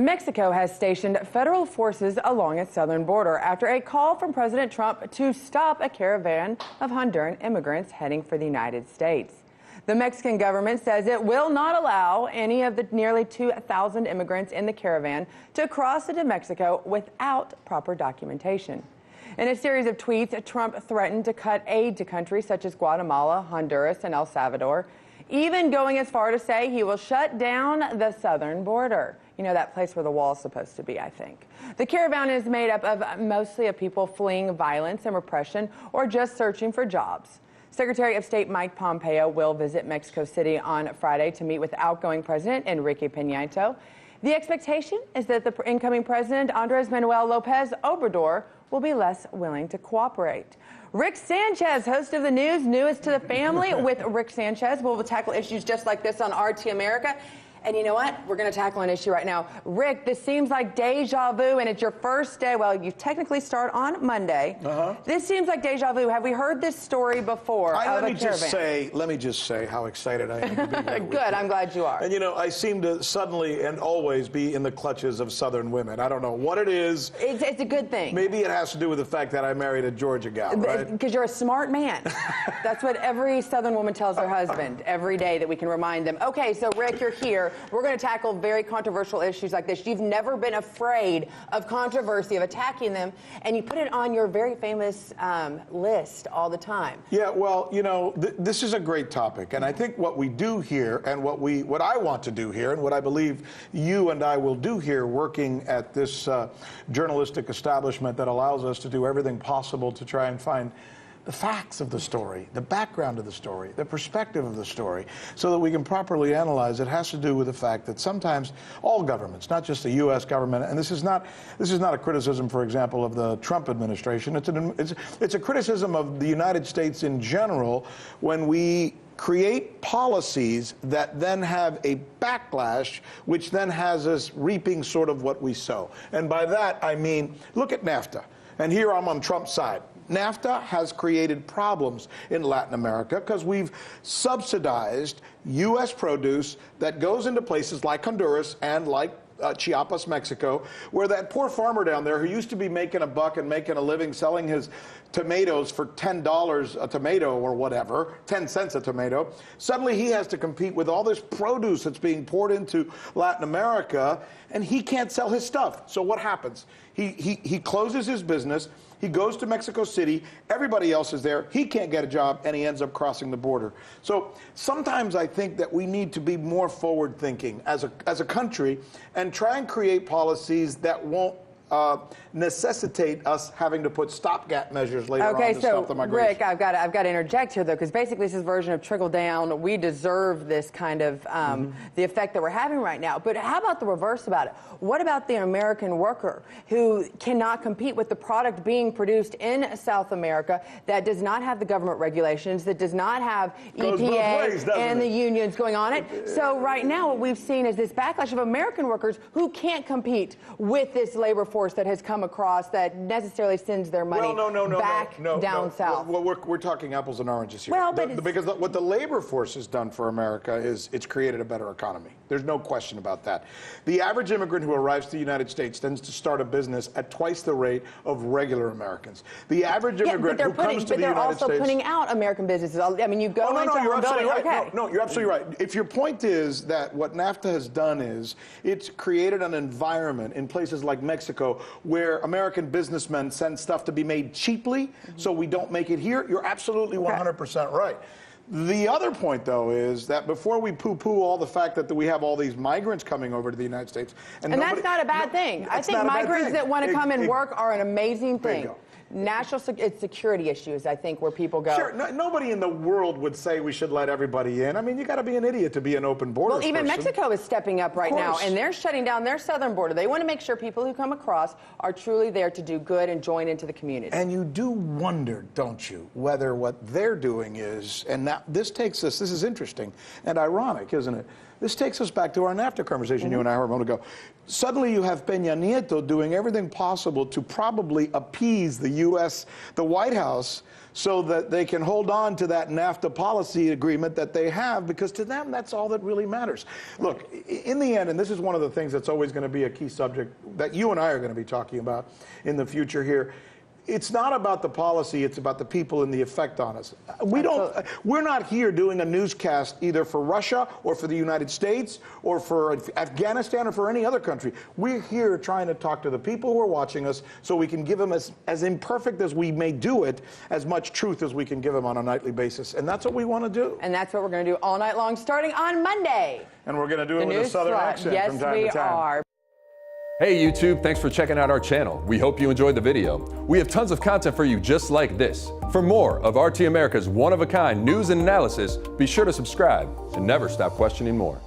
Mexico has stationed federal forces along its southern border after a call from President Trump to stop a caravan of Honduran immigrants heading for the United States. The Mexican government says it will not allow any of the nearly 2,000 immigrants in the caravan to cross into Mexico without proper documentation. In a series of tweets, Trump threatened to cut aid to countries such as Guatemala, Honduras, and El Salvador, even going as far to say he will shut down the southern border. You know, that place where the wall is supposed to be, I think. The caravan is made up of mostly of people fleeing violence and repression or just searching for jobs. Secretary of State Mike Pompeo will visit Mexico City on Friday to meet with outgoing President Enrique Peña Nieto. The expectation is that the incoming president, Andres Manuel Lopez Obrador, will be less willing to cooperate. Rick Sanchez, host of the news, newest to the family. With Rick Sanchez, we'll tackle issues just like this on RT America. And you know what? We're going to tackle an issue right now. Rick, this seems like deja vu, and it's your first day. Well, you technically start on Monday. This seems like deja vu. Have we heard this story before? Let me just say how excited I am to be here. Good, I'm glad you are. And you know, I seem to suddenly and always be in the clutches of Southern women. I don't know what it is. It's a good thing. Maybe it has to do with the fact that I married a Georgia gal, right? Because you're a smart man. That's what every Southern woman tells her husband every day, that we can remind them. Okay, so Rick, you're here. We're going to tackle very controversial issues like this. You've never been afraid of controversy, of attacking them, and you put it on your very famous list all the time. Yeah, well, you know, this is a great topic, and I think what we do here, and what I want to do here, and what I believe you and I will do here, working at this journalistic establishment that allows us to do everything possible to try and find the facts of the story, the background of the story, the perspective of the story, so that we can properly analyze it, has to do with the fact that sometimes all governments, not just the U.S. government, and this is not a criticism, for example, of the Trump administration. It's a criticism of the United States in general when we create policies that then have a backlash, which then has us reaping sort of what we sow. And by that, I mean, look at NAFTA. And here I'm on Trump's side. NAFTA has created problems in Latin America because we've subsidized U.S. produce that goes into places like Honduras and like Chiapas, Mexico, where that poor farmer down there who used to be making a buck and making a living selling his tomatoes for $10 a tomato or whatever, 10 cents a tomato, suddenly he has to compete with all this produce that's being poured into Latin America, and he can't sell his stuff. So what happens? He closes his business. He goes to Mexico City, everybody else is there, he can't get a job, and he ends up crossing the border. So sometimes I think that we need to be more forward-thinking as a country and try and create policies that won't necessitate us having to put stopgap measures later on to stop the migration. Rick, I've got to interject here, though, because basically this is a version of trickle down. We deserve this kind of the effect that we're having right now. But how about the reverse about it? What about the American worker who cannot compete with the product being produced in South America that does not have the government regulations, that does not have EPA and the unions going on it? So right now what we've seen is this backlash of American workers who can't compete with this labor force that has come across that necessarily sends their money back down south. Well, we're talking apples and oranges here. Well, because what the labor force has done for America is it's created a better economy. There's no question about that. The average immigrant who arrives to the United States tends to start a business at twice the rate of regular Americans. The average immigrant who comes to the United States... But they're also putting out American businesses. I mean, you go into you're absolutely right. Okay. No, you're absolutely right. If your point is that what NAFTA has done is it's created an environment in places like Mexico where American businessmen send stuff to be made cheaply, so we don't make it here, you're absolutely 100% right. The other point, though, is that before we poo-poo all the fact that we have all these migrants coming over to the United States... And that's not a bad thing. I think migrants that want to come and work are an amazing thing. National security issues, I think, where people go. Sure, nobody in the world would say we should let everybody in. I mean, you got to be an idiot to be an open border. Well, even Mexico is stepping up right now, and they're shutting down their southern border. They want to make sure people who come across are truly there to do good and join into the community. And you do wonder, don't you, whether what they're doing is, and now this takes us, this is interesting and ironic, isn't it? This takes us back to our NAFTA conversation you and I had a moment ago. Suddenly you have Peña Nieto doing everything possible to probably appease the U.S., the White House, so that they can hold on to that NAFTA policy agreement that they have, because to them, that's all that really matters. Look, in the end, and this is one of the things that's always going to be a key subject that you and I are going to be talking about in the future here, it's not about the policy, it's about the people and the effect on us. We're not here doing a newscast either for Russia or for the United States or for Afghanistan or for any other country. We're here trying to talk to the people who are watching us so we can give them, as imperfect as we may do it, as much truth as we can give them on a nightly basis. And that's what we want to do. And that's what we're going to do all night long, starting on Monday. And we're going to do it with a Southern accent from time to time. Yes, we are. Hey YouTube, thanks for checking out our channel. We hope you enjoyed the video. We have tons of content for you just like this. For more of RT America's one-of-a-kind news and analysis, be sure to subscribe and never stop questioning more.